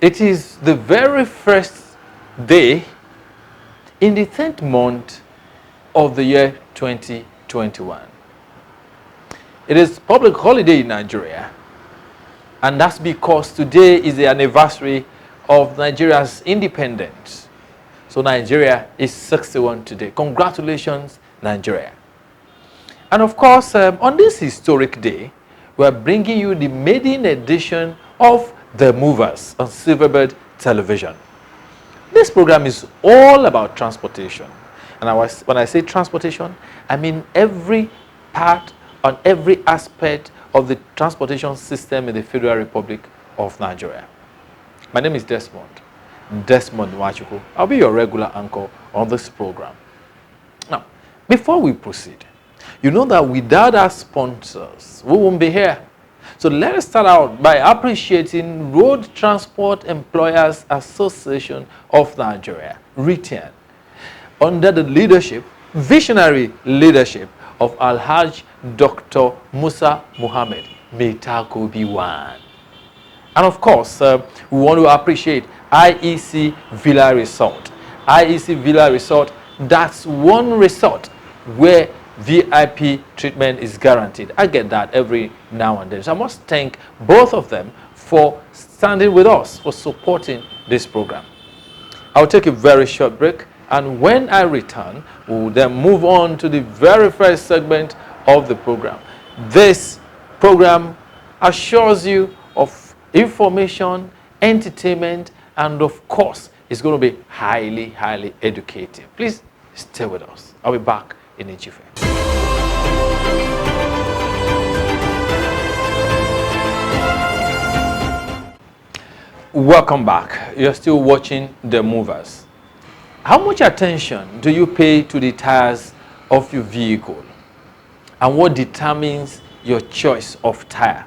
It is the very first day in the 10th month of the year 2021. It is public holiday in Nigeria, and that's because today is the anniversary of Nigeria's independence. So Nigeria is 61 today. Congratulations, Nigeria. And of course, on this historic day, we are bringing you the maiden edition of The Movers on Silverbird Television. This program is all about transportation. And when I say transportation, I mean every part on every aspect of the transportation system in the Federal Republic of Nigeria. My name is Desmond Nwachukwu. I'll be your regular anchor on this program. Now, before we proceed, you know that without our sponsors, we won't be here. So let us start out by appreciating Road Transport Employers Association of Nigeria, RTEN, under the visionary leadership of Alhaj Dr. Musa Muhammad. May Tako be one. And of course, we want to appreciate IEC Villa Resort. IEC Villa Resort, that's one resort where VIP treatment is guaranteed. I get that every now and then. So I must thank both of them for standing with us, for supporting this program. I'll take a very short break, and when I return, we'll then move on to the very first segment of the program. This program assures you of information, entertainment, and of course, it's going to be highly, highly educative. Please stay with us. I'll be back in a jiffy. Welcome back. You're still watching The Movers. How much attention do you pay to the tires of your vehicle? And what determines your choice of tire?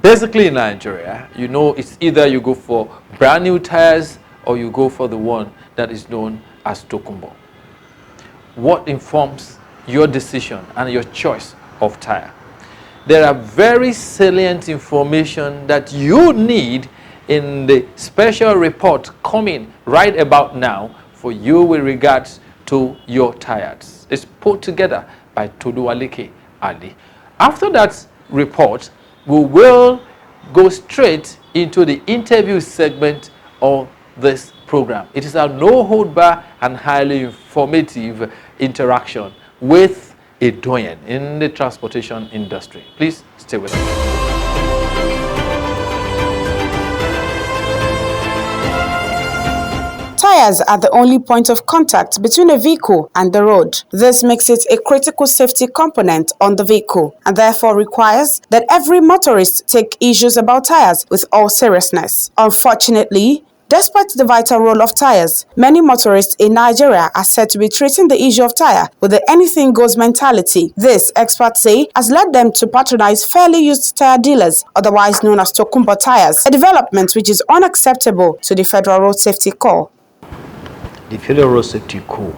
Basically in Nigeria, you know, it's either you go for brand new tires or you go for the one that is known as Tokumbo. What informs your decision and your choice of tire? There are very salient information that you need in the special report coming right about now for you with regards to your tires. It's put together by Todualike Ali. After that report, we will go straight into the interview segment of this program. It is a no-hold-bar and highly informative interaction with a doyen in the transportation industry. Please stay with us. Tires are the only point of contact between a vehicle and the road. This makes it a critical safety component on the vehicle and therefore requires that every motorist take issues about tires with all seriousness. Unfortunately, despite the vital role of tires, many motorists in Nigeria are said to be treating the issue of tire with the anything goes mentality. This, experts say, has led them to patronize fairly used tire dealers, otherwise known as Tokumbo tires, a development which is unacceptable to the Federal Road Safety Corps. The Federal Road Safety Corps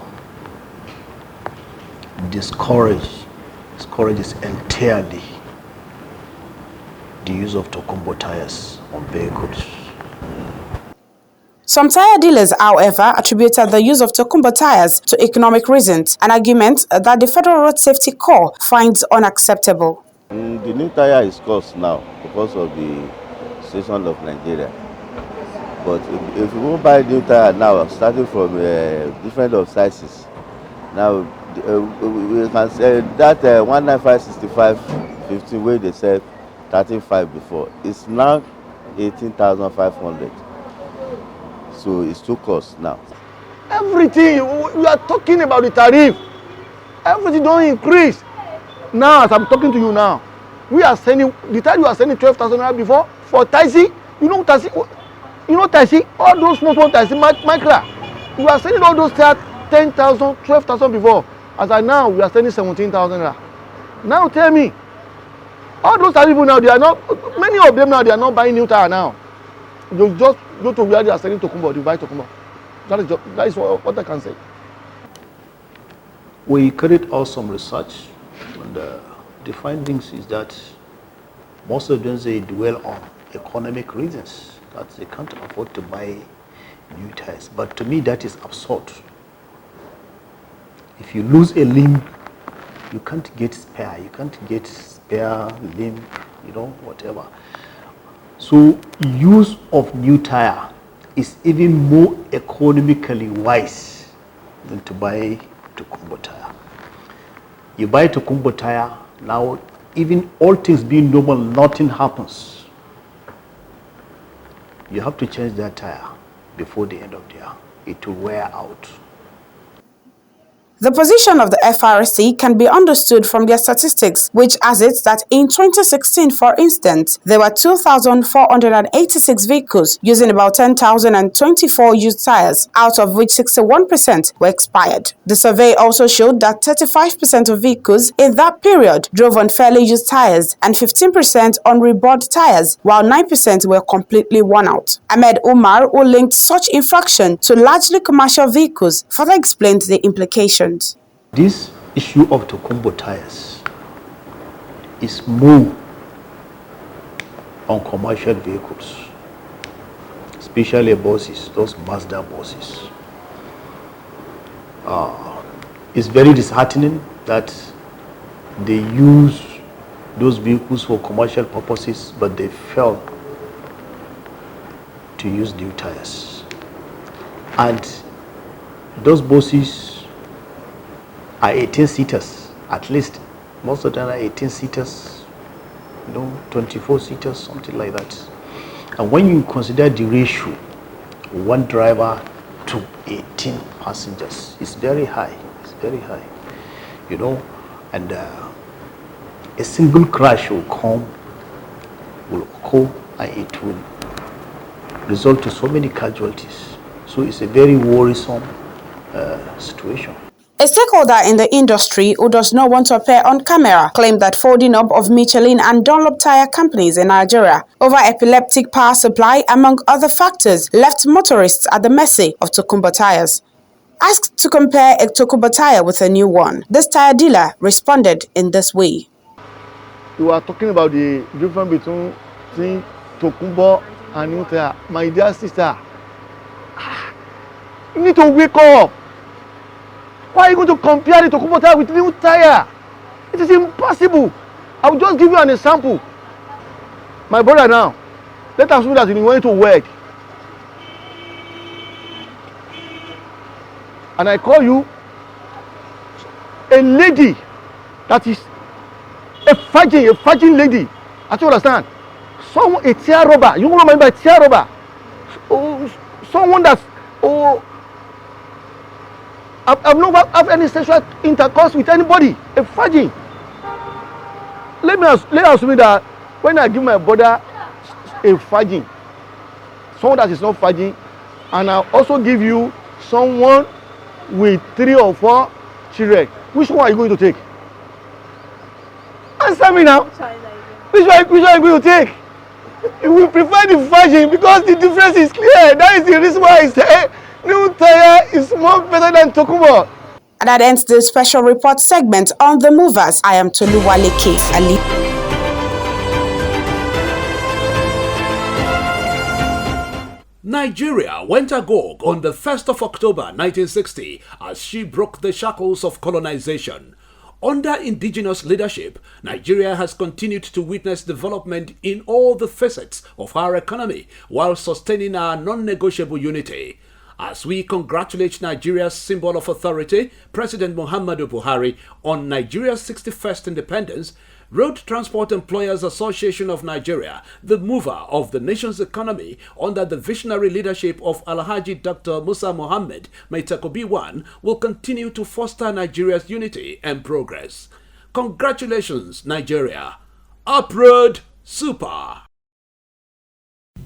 discourages entirely the use of Tokumbo tires on vehicles. Some tire dealers, however, attributed the use of Tokumbo tires to economic reasons, an argument that the Federal Road Safety Corps finds unacceptable. The new tire is cost now because of the situation of Nigeria. But if you won't buy new tire now, starting from different of sizes, now we can say that 195/65/15 where they said 13.5 before, it's now 18,500. So it's too cost now. Everything we are talking about the tariff, everything don't increase. Now as I'm talking to you now, we are sending the tariff you are sending 12,000 naira before for taxi. You know taxi. All those small taxi, micra. We are sending all those 10,000, 12,000 before. As I now, we are sending 17,000 naira. Now tell me, all those people now, they are not. Many of them now, they are not buying new tire now. You just go to where they are selling Tokumbo, you buy Tokumbo. That is what I can say. We carried out some research, and the findings is that most of them say dwell on economic reasons. that they can't afford to buy new tires. But to me, that is absurd. If you lose a limb, you can't get spare. You can't get spare limb, whatever. So use of new tire is even more economically wise than to buy Tokunbo tire. You buy Tokunbo tire, now even all things being normal, nothing happens. You have to change that tire before the end of the year. It will wear out. The position of the FRSC can be understood from their statistics, which assets that in 2016, for instance, there were 2,486 vehicles using about 10,024 used tires, out of which 61% were expired. The survey also showed that 35% of vehicles in that period drove on fairly used tires and 15% on rebuilt tires, while 9% were completely worn out. Ahmed Umar, who linked such infraction to largely commercial vehicles, further explained the implications. This issue of Tokunbo tires is more on commercial vehicles, especially buses, those Mazda buses. It's very disheartening that they use those vehicles for commercial purposes, but they fail to use new tires. And those buses are 18-seaters, at least. Most of them are 18-seaters, 24-seaters, something like that. And when you consider the ratio, one driver to 18 passengers, it's very high. It's very high, and a single crash will occur, and it will result to so many casualties. So it's a very worrisome situation. A stakeholder in the industry who does not want to appear on camera claimed that folding up of Michelin and Dunlop tire companies in Nigeria over epileptic power supply, among other factors, left motorists at the mercy of Tokunbo tires. Asked to compare a Tokunbo tire with a new one, this tire dealer responded in this way. You are talking about the difference between Tokunbo and new tire. My dear sister, you need to wake up. Why are you going to compare the Tokunbo tire with new tire? It is impossible. I will just give you an example. My brother now, let us assume that he went to work. And I call you a lady that is a virgin lady. I don't understand. Someone, a tear robber. You know what I mean by tear robber? Someone that's, I've never had any sexual intercourse with anybody, a virgin. Let us assume that when I give my brother a virgin, someone that is not virgin, and I also give you someone with 3 or 4 children, which one are you going to take? Answer me now. Which one are you going to take? You will prefer the virgin because the difference is clear. That is the reason why I say new tire is more better than Tokunbo. And that ends the special report segment on The Movers. I am Toluwaleke Ali. Nigeria went agog on the 1st of October 1960 as she broke the shackles of colonization. Under indigenous leadership, Nigeria has continued to witness development in all the facets of our economy while sustaining our non-negotiable unity. As we congratulate Nigeria's symbol of authority, President Muhammadu Buhari, on Nigeria's 61st independence, Road Transport Employers Association of Nigeria, the mover of the nation's economy under the visionary leadership of Alhaji Dr. Musa Mohammed Maitakobi-Wan, will continue to foster Nigeria's unity and progress. Congratulations, Nigeria. Uproad Super!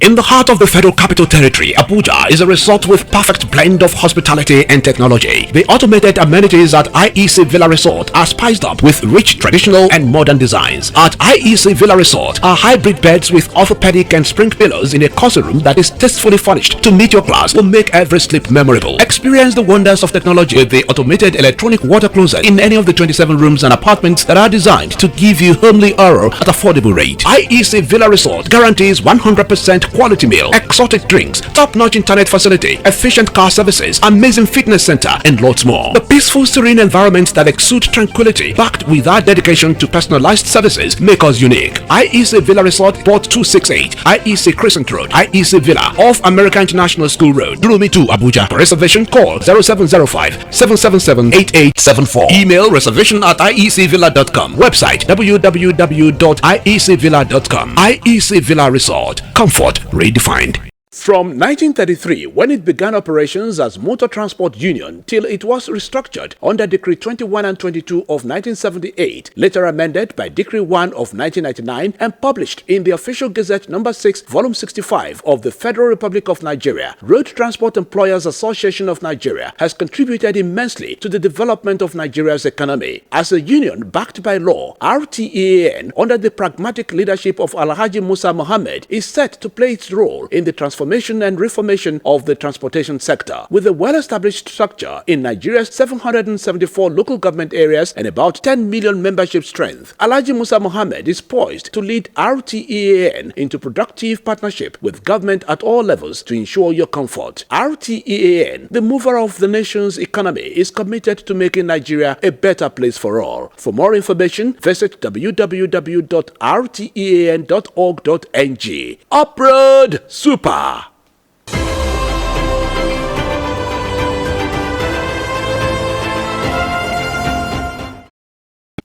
In the heart of the Federal Capital Territory, Abuja is a resort with perfect blend of hospitality and technology. The automated amenities at IEC Villa Resort are spiced up with rich traditional and modern designs. At IEC Villa Resort are hybrid beds with orthopedic and spring pillows in a cozy room that is tastefully furnished to meet your class will make every sleep memorable. Experience the wonders of technology with the automated electronic water closet in any of the 27 rooms and apartments that are designed to give you homely aura at affordable rate. IEC Villa Resort guarantees 100% 100% quality meal, exotic drinks, top-notch internet facility, efficient car services, amazing fitness center, and lots more. The peaceful, serene environment that exudes tranquility, backed with our dedication to personalized services, make us unique. IEC Villa Resort, Port 268, IEC Crescent Road, IEC Villa, off American International School Road, Durumi 2, Abuja. For reservation, call 0705-777-8874. Email reservation@iecvilla.com. Website www.iecvilla.com. IEC Villa Resort. Comfort redefined. From 1933, when it began operations as Motor Transport Union, till it was restructured under Decree 21 and 22 of 1978, later amended by Decree 1 of 1999 and published in the Official Gazette No. 6, Volume 65 of the Federal Republic of Nigeria, Road Transport Employers Association of Nigeria has contributed immensely to the development of Nigeria's economy. As a union backed by law, RTEAN, under the pragmatic leadership of Alhaji Musa Mohammed, is set to play its role in the transformation and reformation of the transportation sector. With a well-established structure in Nigeria's 774 local government areas and about 10 million membership strength, Alhaji Musa Mohammed is poised to lead RTEAN into productive partnership with government at all levels to ensure your comfort. RTEAN, the mover of the nation's economy, is committed to making Nigeria a better place for all. For more information, visit www.rtean.org.ng. Uproad Super!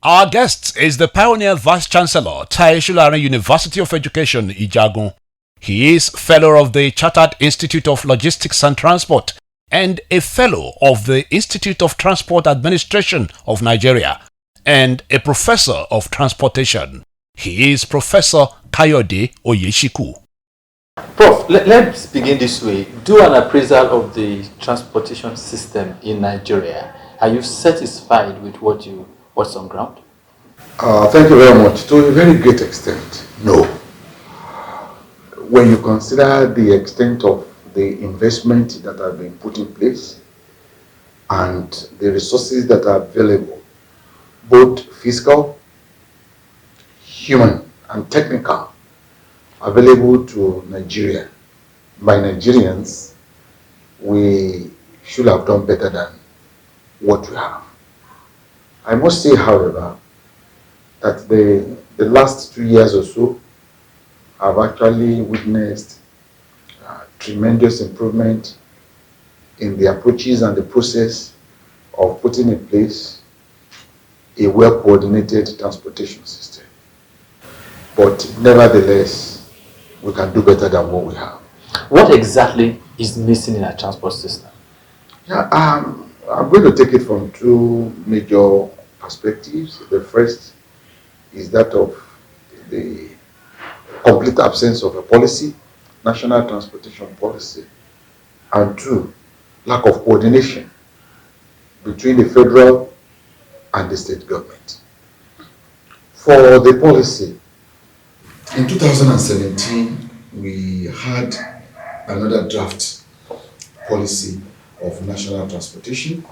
Our guest is the pioneer Vice Chancellor, Tai Solarin University of Education, Ijagun. He is Fellow of the Chartered Institute of Logistics and Transport and a Fellow of the Institute of Transport Administration of Nigeria and a Professor of Transportation. He is Professor Kayode Oyeshiku. Prof, let's begin this way. Do an appraisal of the transportation system in Nigeria. Are you satisfied with what's on ground? Thank you very much. To a very great extent, no. When you consider the extent of the investment that have been put in place and the resources that are available, both fiscal, human, and technical, available to Nigeria by Nigerians, we should have done better than what we have. I must say, however, that the last 2 years or so have actually witnessed tremendous improvement in the approaches and the process of putting in place a well-coordinated transportation system. But nevertheless, we can do better than what we have. What exactly is missing in our transport system? Yeah, I'm going to take it from two major perspectives. The first is that of the complete absence of a policy, national transportation policy, and two, lack of coordination between the federal and the state government. For the policy, in 2017, we had another draft policy of national transportation.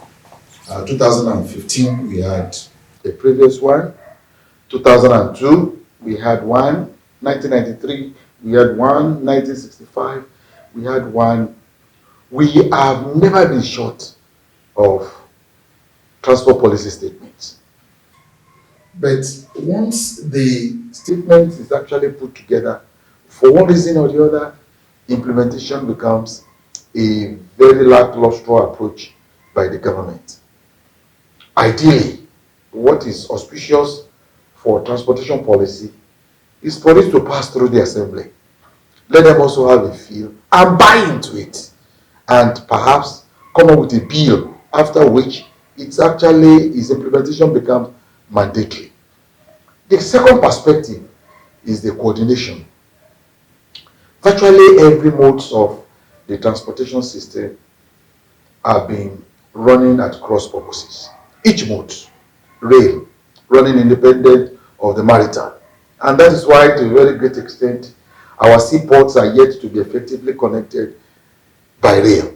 2015, we had a previous one. 2002, we had one. 1993, we had one. 1965, we had one. We have never been short of transport policy statements. But once the statement is actually put together, for one reason or the other, implementation becomes a very lackluster approach by the government. Ideally, what is auspicious for transportation policy is for it to pass through the assembly. Let them also have a feel and buy into it, and perhaps come up with a bill after which its implementation becomes mandatory. The second perspective is the coordination. Virtually every modes of the transportation system are being running at cross purposes. Each mode, rail, running independent of the maritime. And that is why, to a very great extent, our seaports are yet to be effectively connected by rail.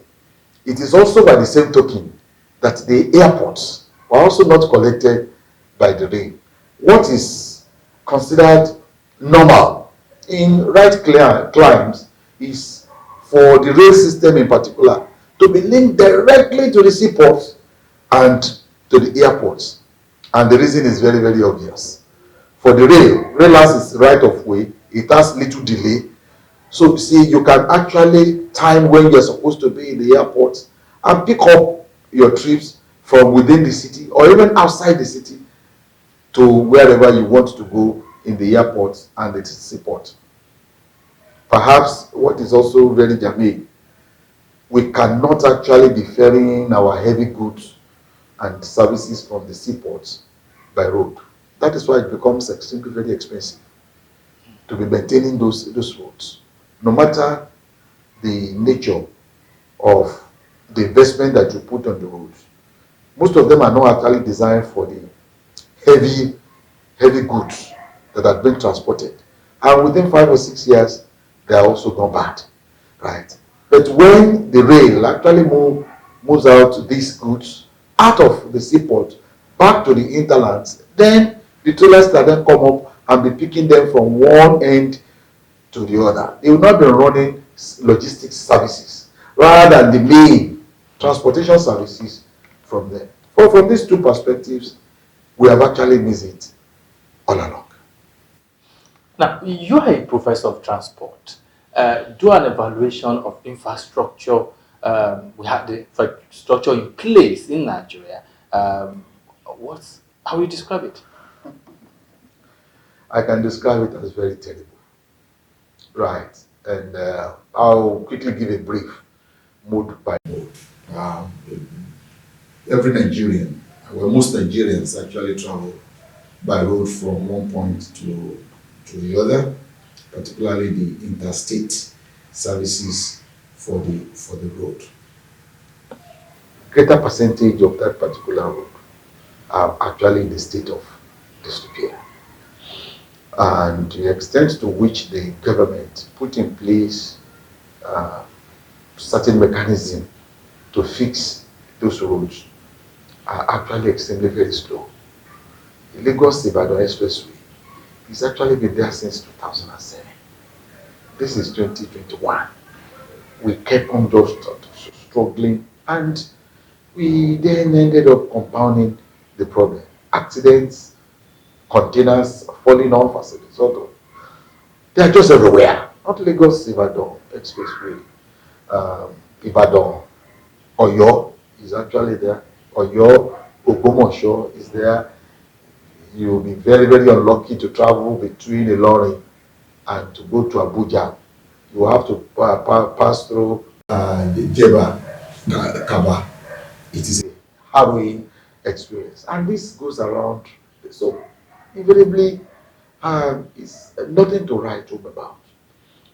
It is also by the same token that the airports are also not connected by the rail. What is considered normal in right climes is for the rail system in particular to be linked directly to the seaports and to the airports. And the reason is very, very obvious. For the rail has its right of way, it has little delay. So you see, you can actually time when you're supposed to be in the airport and pick up your trips from within the city or even outside the city to wherever you want to go in the airport and the seaport. Perhaps what is also very germane, we cannot actually be ferrying our heavy goods and services from the seaports by road. That is why it becomes extremely very expensive to be maintaining those roads. No matter the nature of the investment that you put on the roads, most of them are not actually designed for the heavy goods that are being transported. And within 5 or 6 years, they are also gone bad, right? But when the rail actually moves out these goods out of the seaport back to the hinterlands, then the trailers that then come up and be picking them from one end to the other. They will not be running logistics services rather than the main transportation services from there. But from these two perspectives, we have actually missed it all along. Now, you are a professor of transport. Do an evaluation of infrastructure. We have the infrastructure in place in Nigeria. How will you describe it? I can describe it as very terrible. Right. And I'll quickly give a brief mode by mode. Every Nigerian, well, most Nigerians actually travel by road from one point to the other, particularly the interstate services for the road. Greater percentage of that particular road are actually in the state of disrepair. And the extent to which the government put in place certain mechanism to fix those roads are actually extremely very slow. The Lagos-Ibadan Expressway has actually been there since 2007. This is 2021. We kept on just struggling, and we then ended up compounding the problem. Accidents, containers falling off as a result of. They are just everywhere. Not Lagos-Ibadan Expressway. Ibadan, Oyo is actually there. Oyo, Ogbomoso is there. You'll be very, very unlucky to travel between Ilorin and to go to Abuja. You have to pass through Jeba, Kaba. It is a harrowing experience. And this goes around. So, invariably, it's nothing to write home about.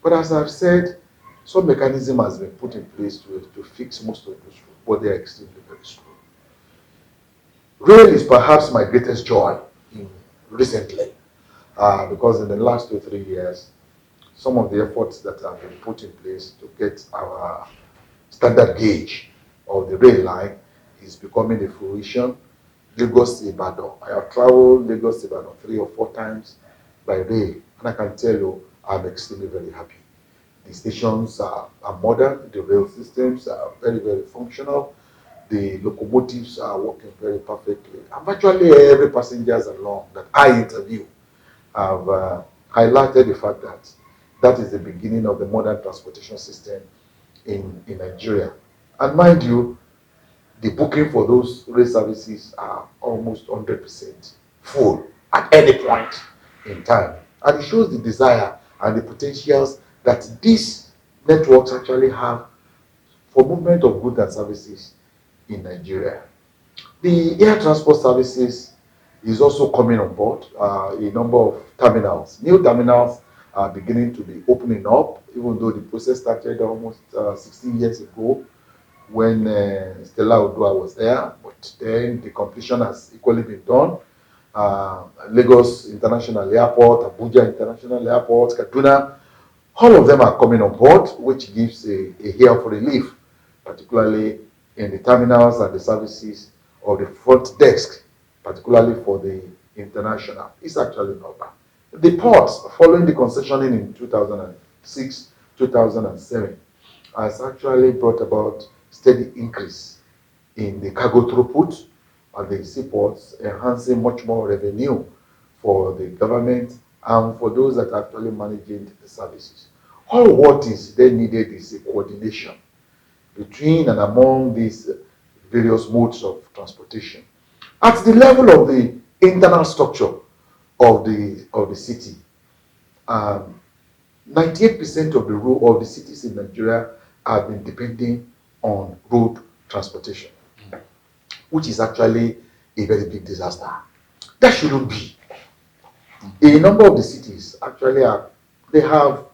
But as I've said, some mechanism has been put in place to fix most of those roads, but they are extremely very slow. Rail is perhaps my greatest joy recently, because in the last 2 or 3 years, some of the efforts that have been put in place to get our standard gauge of the rail line is becoming a fruition. Lagos-Ibadan. I have traveled Lagos-Ibadan 3 or 4 times by rail, and I can tell you I'm extremely very happy. The stations are modern, the rail systems are very, very functional, the locomotives are working very perfectly. And virtually every passengers along that I interview have highlighted the fact that that is the beginning of the modern transportation system in Nigeria. And mind you, the booking for those rail services are almost 100% full at any point in time. And it shows the desire and the potentials that these networks actually have for movement of goods and services in Nigeria. The air transport services is also coming on board. A number of terminals, new terminals are beginning to be opening up, even though the process started almost 16 years ago when Stella Odua was there, but then the completion has equally been done. Lagos International Airport, Abuja International Airport, Kaduna, all of them are coming on board, which gives a air of relief, particularly in the terminals and the services of the front desk, particularly for the international. It's actually not bad. The ports, following the concessioning in 2006, 2007 has actually brought about steady increase in the cargo throughput at the seaports, enhancing much more revenue for the government and for those that are actually managing the services. All what is then needed is a coordination between and among these various modes of transportation. At the level of the internal structure of the city, 98% of the cities in Nigeria have been depending on road transportation, which is actually a very big disaster. That shouldn't be. A number of the cities actually they have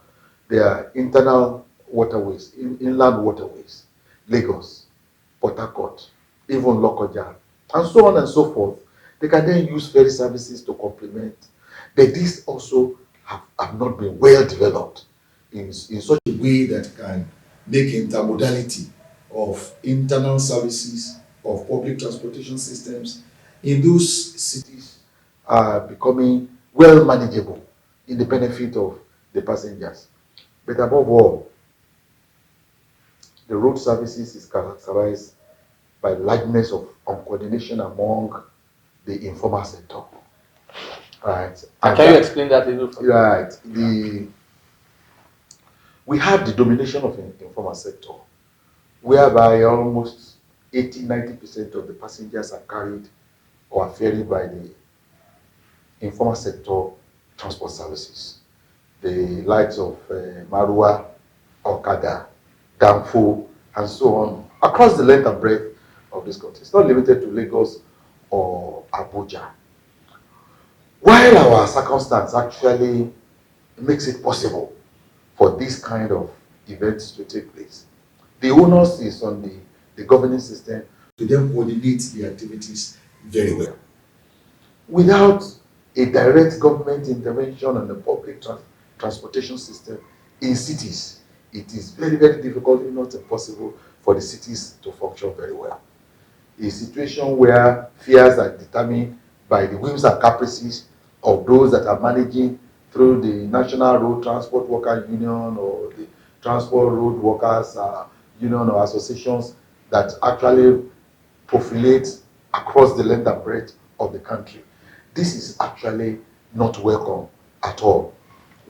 their internal waterways, inland waterways, Lagos, Port Harcourt, even Lokoja, and so on and so forth. They can then use ferry services to complement. But these also have not been well developed in such a way that can make intermodality of internal services of public transportation systems in those cities becoming well manageable in the benefit of the passengers. But above all, the road services is characterized by largeness of uncoordination among the informal sector. Right. And can you explain that a little further? Right. We have the domination of the informal sector, whereby almost 80-90% of the passengers are carried or are ferried by the informal sector transport services. The likes of Marua, Okada, Danfo, and so on, across the length and breadth of this country. It's not limited to Lagos or Abuja. While our circumstance actually makes it possible for this kind of events to take place, the onus is on the governing system to then coordinate the activities very well. Without a direct government intervention on the public transportation system in cities, it is very, very difficult, if not impossible, for the cities to function very well. A situation where fares are determined by the whims and caprices of those that are managing through the National Road Transport Worker Union or the Transport Road Workers Union or associations that actually profilate across the length and breadth of the country. This is actually not welcome at all.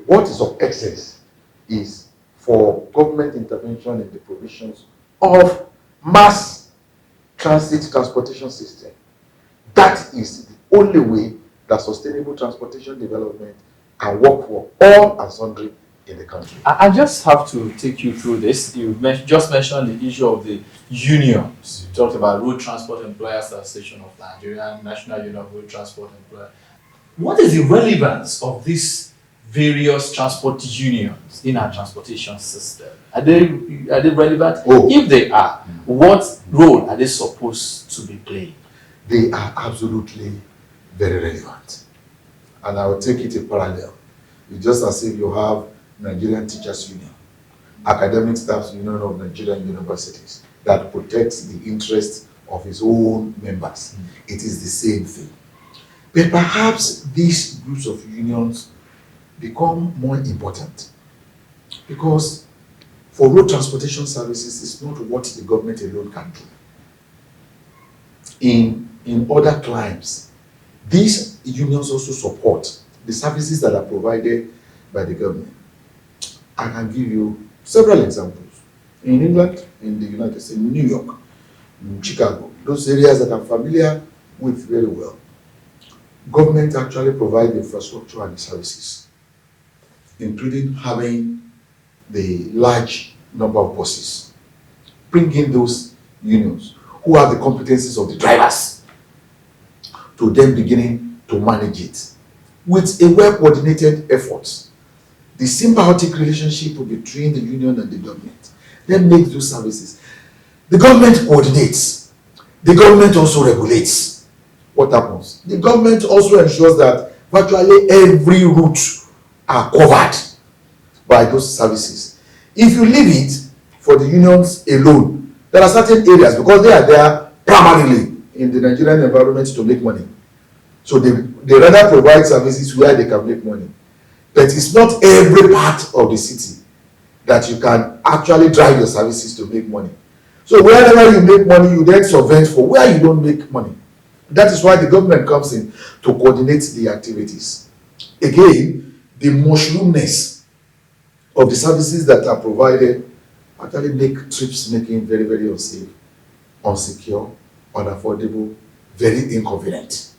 What is of excess is for government intervention in the provisions of mass transit transportation system. That is the only way that sustainable transportation development can work for all and sundry in the country. I just have to take you through this. You just mentioned the issue of the unions. You talked about Road Transport Employers Association of Nigeria, National Union of Road Transport Employers. What is the relevance of these various transport unions in our transportation system? Are they relevant? If they are, what role are they supposed to be playing? They are absolutely very relevant. And I will take it a parallel. It's just as if you have Nigerian Teachers Union, Academic Staff Union of Nigerian Universities, that protects the interests of its own members. It is the same thing. But perhaps these groups of unions become more important because for road transportation services, it's not what the government alone can do. In other climes, these unions also support the services that are provided by the government. I can give you several examples. In England, in the United States, in New York, in Chicago, those areas that I'm familiar with very well, government actually provide the infrastructure and the services, including having the large number of buses, bring in those unions who have the competencies of the drivers to then beginning to manage it with a well-coordinated effort. The symbiotic relationship between the union and the government then makes those services. The government coordinates. The government also regulates. What happens? The government also ensures that virtually every route are covered by those services. If you leave it for the unions alone, there are certain areas, because they are there primarily in the Nigerian environment to make money. So they rather provide services where they can make money. But it's not every part of the city that you can actually drive your services to make money. So wherever you make money, you then subvent for where you don't make money. That is why the government comes in to coordinate the activities. Again, the mushroomness of the services that are provided actually make trips making very, very unsafe, unsecure, unaffordable, very inconvenient.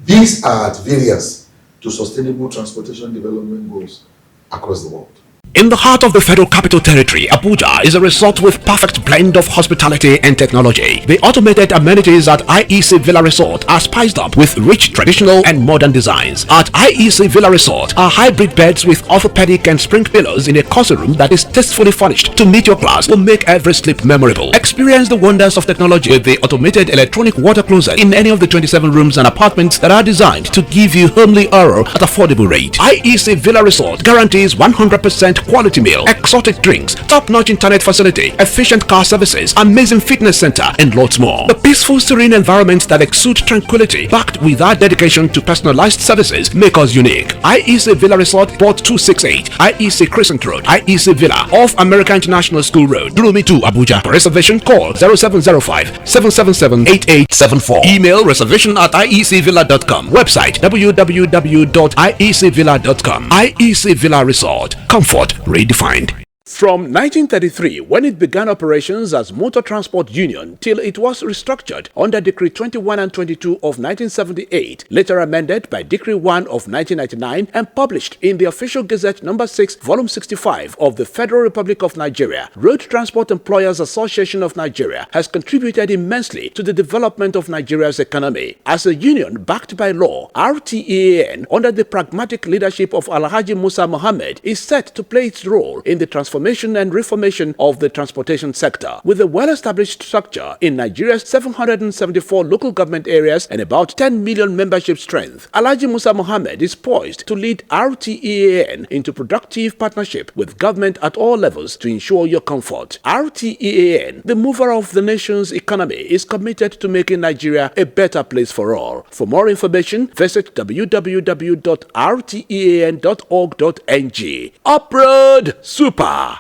These are at variance to sustainable transportation development goals across the world. In the heart of the Federal Capital Territory, Abuja is a resort with perfect blend of hospitality and technology. The automated amenities at IEC Villa Resort are spiced up with rich traditional and modern designs. At IEC Villa Resort are hybrid beds with orthopedic and spring pillows in a cozy room that is tastefully furnished to meet your class will make every sleep memorable. Experience the wonders of technology with the automated electronic water closet in any of the 27 rooms and apartments that are designed to give you homely aura at affordable rate. IEC Villa Resort guarantees 100% quality meal, exotic drinks, top-notch internet facility, efficient car services, amazing fitness center, and lots more. The peaceful, serene environment that exudes tranquility, backed with our dedication to personalized services, make us unique. IEC Villa Resort, Port 268, IEC Crescent Road, IEC Villa, off American International School Road, Durumi 2, Abuja. For reservation, call 0705-777-8874. Email reservation@iecvilla.com. Website www.iecvilla.com. IEC Villa Resort. Comfort redefined. From 1933, when it began operations as Motor Transport Union, till it was restructured under Decree 21 and 22 of 1978, later amended by Decree 1 of 1999 and published in the Official Gazette No. 6, Volume 65 of the Federal Republic of Nigeria, Road Transport Employers Association of Nigeria has contributed immensely to the development of Nigeria's economy. As a union backed by law, RTAN, under the pragmatic leadership of Alhaji Musa Mohammed, is set to play its role in the transformation and reformation of the transportation sector. With a well-established structure in Nigeria's 774 local government areas and about 10 million membership strength, Alhaji Musa Mohammed is poised to lead RTAN into productive partnership with government at all levels to ensure your comfort. RTAN, the mover of the nation's economy, is committed to making Nigeria a better place for all. For more information, visit www.rtean.org.ng. Uproad Super!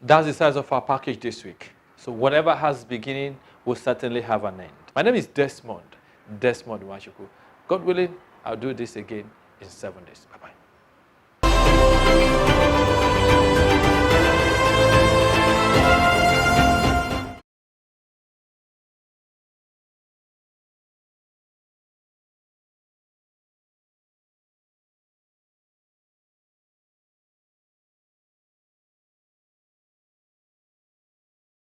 That's the size of our package this week. So whatever has beginning will certainly have an end. My name is Desmond Nwachukwu. God willing, I'll do this again in 7 days. Bye-bye.